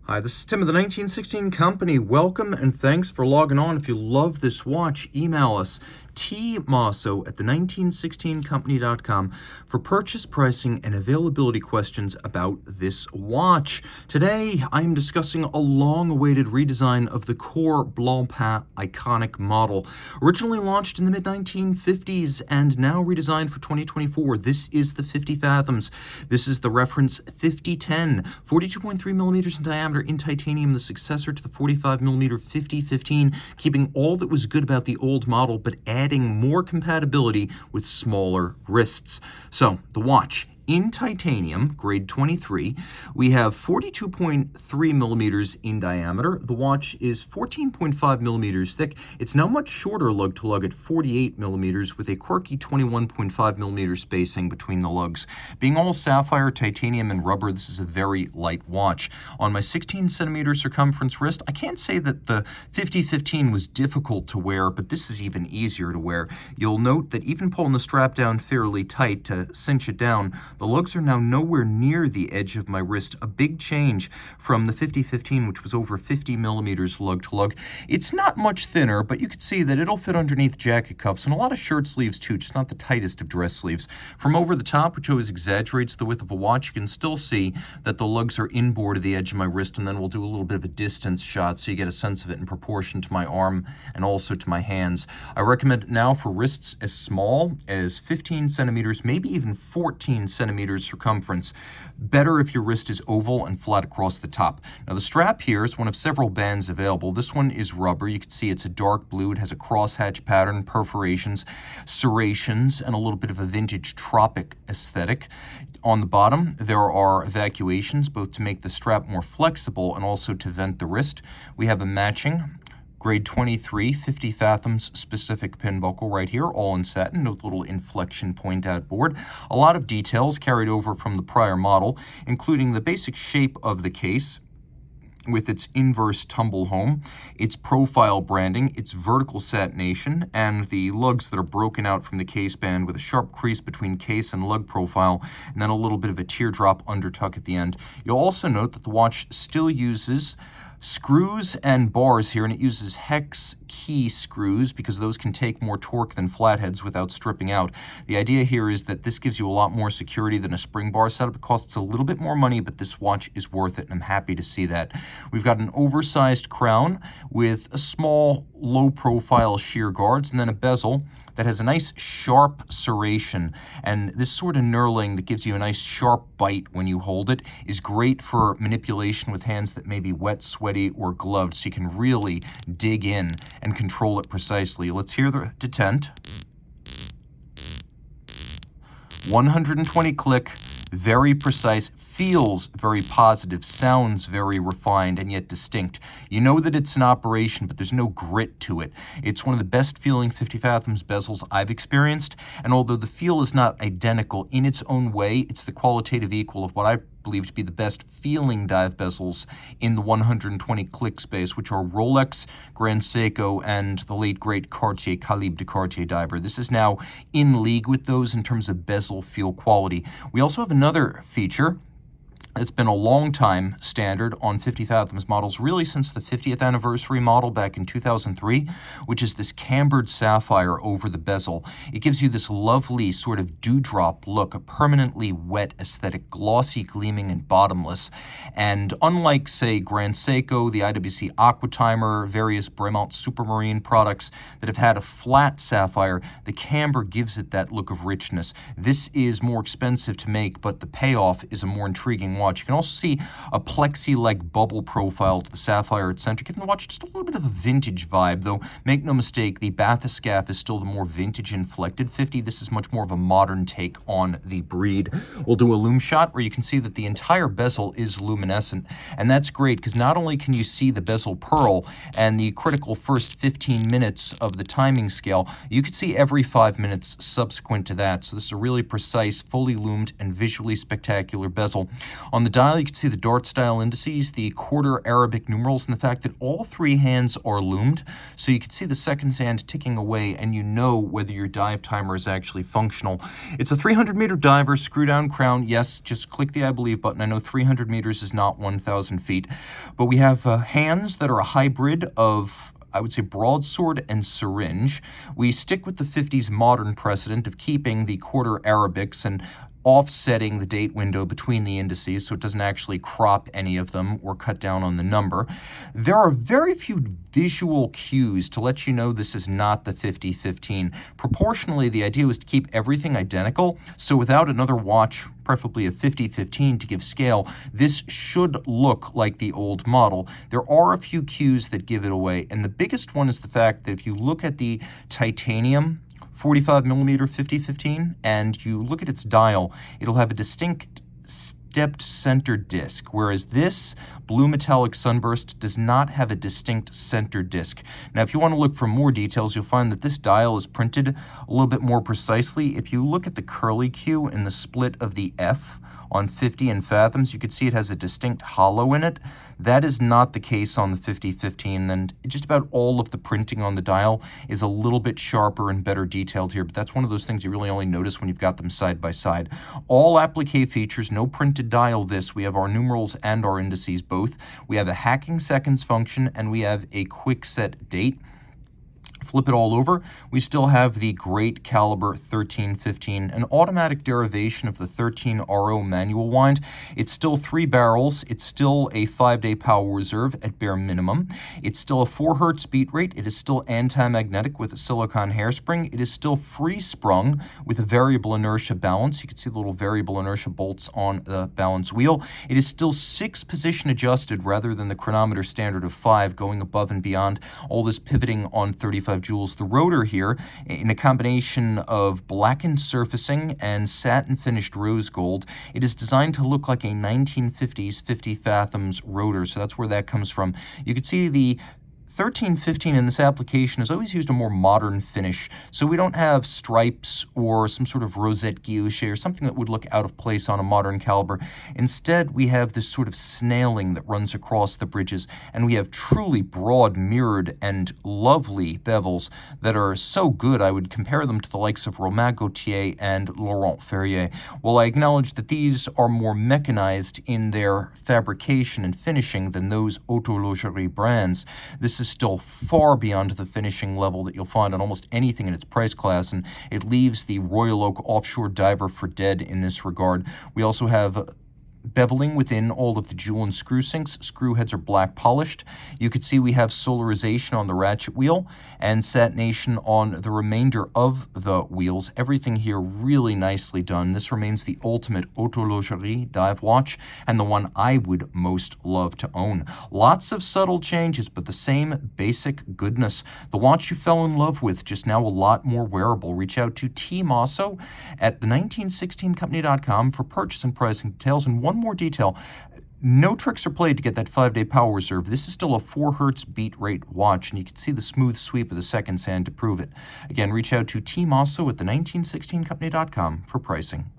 Hi, this is Tim of the 1916 Company. Welcome and thanks for logging on. If you love this watch, email us tmosso@the1916company.com for purchase, pricing, and availability questions about this watch. Today, I am discussing a long-awaited redesign of the core Blancpain iconic model. Originally launched in the mid-1950s and now redesigned for 2024, this is the 50 Fathoms. This is the reference 5010, 42.3 millimeters in diameter in titanium, the successor to the 45 millimeter 5015, keeping all that was good about the old model, but adding more compatibility with smaller wrists. So, the watch in titanium, grade 23, we have 42.3 millimeters in diameter. The watch is 14.5 millimeters thick. It's now much shorter lug to lug at 48 millimeters with a quirky 21.5 millimeter spacing between the lugs. Being all sapphire, titanium, and rubber, this is a very light watch. On my 16 centimeter circumference wrist, I can't say that the 5015 was difficult to wear, but this is even easier to wear. You'll note that even pulling the strap down fairly tight to cinch it down, the lugs are now nowhere near the edge of my wrist, a big change from the 5015, which was over 50 millimeters lug to lug. It's not much thinner, but you can see that it'll fit underneath jacket cuffs and a lot of shirt sleeves too, just not the tightest of dress sleeves. From over the top, which always exaggerates the width of a watch, you can still see that the lugs are inboard of the edge of my wrist, and then we'll do a little bit of a distance shot so you get a sense of it in proportion to my arm and also to my hands. I recommend it now for wrists as small as 15 centimeters, maybe even 14 centimeters circumference. Better if your wrist is oval and flat across the top. Now the strap here is one of several bands available. This one is rubber. You can see it's a dark blue. It has a crosshatch pattern, perforations, serrations, and a little bit of a vintage tropic aesthetic. On the bottom, there are evacuations, both to make the strap more flexible and also to vent the wrist. We have a matching grade 23, 50 Fathoms specific pin buckle right here, all in satin, with little inflection point out board. A lot of details carried over from the prior model, including the basic shape of the case with its inverse tumble home, its profile branding, its vertical satination, and the lugs that are broken out from the case band with a sharp crease between case and lug profile, and then a little bit of a teardrop undertuck at the end. You'll also note that the watch still uses screws and bars here, and it uses hex key screws because those can take more torque than flatheads without stripping out. The idea here is that this gives you a lot more security than a spring bar setup. It costs a little bit more money, but this watch is worth it, and I'm happy to see that. We've got an oversized crown with a small low-profile shear guards, and then a bezel that has a nice sharp serration, and this sort of knurling that gives you a nice sharp bite when you hold it is great for manipulation with hands that may be wet, sweaty, or gloved, so you can really dig in and control it precisely. Let's hear the detent. 120 click, very precise, feels very positive, sounds very refined and yet distinct. You know that it's an operation, but there's no grit to it. It's one of the best feeling 50 Fathoms bezels I've experienced, and although the feel is not identical in its own way, it's the qualitative equal of what I believe to be the best feeling dive bezels in the 120 click space, which are Rolex, Grand Seiko, and the late great Cartier, Calibre de Cartier diver. This is now in league with those in terms of bezel feel quality. We also have another feature. It's been a long time standard on 50 Fathoms models, really since the 50th anniversary model back in 2003, which is this cambered sapphire over the bezel. It gives you this lovely sort of dewdrop look, a permanently wet aesthetic, glossy, gleaming, and bottomless. And unlike, say, Grand Seiko, the IWC Aqua Timer, various Bremont Supermarine products that have had a flat sapphire, the camber gives it that look of richness. This is more expensive to make, but the payoff is a more intriguing watch. You can also see a plexi-like bubble profile to the sapphire at center, giving the watch just a little bit of a vintage vibe, though make no mistake, the bathyscaphe is still the more vintage inflected 50. This is much more of a modern take on the breed. We'll do a lume shot where you can see that the entire bezel is luminescent, and that's great because not only can you see the bezel pearl and the critical first 15 minutes of the timing scale, you can see every 5 minutes subsequent to that. So this is a really precise, fully lumed, and visually spectacular bezel. On the dial, you can see the dart style indices, the quarter Arabic numerals, and the fact that all three hands are lumed. So you can see the seconds hand ticking away, and you know whether your dive timer is actually functional. It's a 300-meter diver, screw down crown. Yes, just click the I believe button. I know 300 meters is not 1,000 feet, but we have hands that are a hybrid of, I would say, broadsword and syringe. We stick with the 50s modern precedent of keeping the quarter Arabics and offsetting the date window between the indices so it doesn't actually crop any of them or cut down on the number. There are very few visual cues to let you know this is not the 5015. Proportionally, the idea was to keep everything identical, so without another watch, preferably a 5015 to give scale, this should look like the old model. There are a few cues that give it away, and the biggest one is the fact that if you look at the titanium 45mm 5015 and you look at its dial, it'll have a distinct stepped center disc, whereas this blue metallic sunburst does not have a distinct center disc. Now, if you want to look for more details, you'll find that this dial is printed a little bit more precisely. If you look at the curly Q in the split of the F on 50 and fathoms, you can see it has a distinct hollow in it. That is not the case on the 5015, and just about all of the printing on the dial is a little bit sharper and better detailed here, but that's one of those things you really only notice when you've got them side by side. All applique features, no printed dial this. We have our numerals and our indices both. We have a hacking seconds function, and we have a quick set date. Flip it all over, we still have the great caliber 1315, an automatic derivation of the 13RO manual wind. It's still 3 barrels. It's still a 5-day power reserve at bare minimum. It's still a 4 hertz beat rate. It is still anti-magnetic with a silicone hairspring. It is still free sprung with a variable inertia balance. You can see the little variable inertia bolts on the balance wheel. It is still 6 position adjusted rather than the chronometer standard of 5, going above and beyond all this pivoting on 35 joules. The rotor here, in a combination of blackened surfacing and satin finished rose gold, it is designed to look like a 1950s 50 fathoms rotor, so that's where that comes from. You can see the 1315 in this application has always used a more modern finish, so we don't have stripes or some sort of rosette guilloche or something that would look out of place on a modern caliber. Instead, we have this sort of snailing that runs across the bridges, and we have truly broad, mirrored, and lovely bevels that are so good I would compare them to the likes of Romain Gaultier and Laurent Ferrier. While I acknowledge that these are more mechanized in their fabrication and finishing than those autologerie brands, this is still far beyond the finishing level that you'll find on almost anything in its price class, and it leaves the Royal Oak offshore diver for dead in this regard. We also have beveling within all of the jewel and screw sinks. Screw heads are black polished. You can see we have solarization on the ratchet wheel and satination on the remainder of the wheels. Everything here really nicely done. This remains the ultimate autologerie dive watch and the one I would most love to own. Lots of subtle changes, but the same basic goodness. The watch you fell in love with, just now a lot more wearable. Reach out to T. Mosso at the1916company.com for purchase and pricing details. And one more detail, no tricks are played to get that 5-day power reserve. This is still a 4 hertz beat rate watch, and you can see the smooth sweep of the seconds hand to prove it. Again, reach out to T. Mosso at the1916company.com for pricing.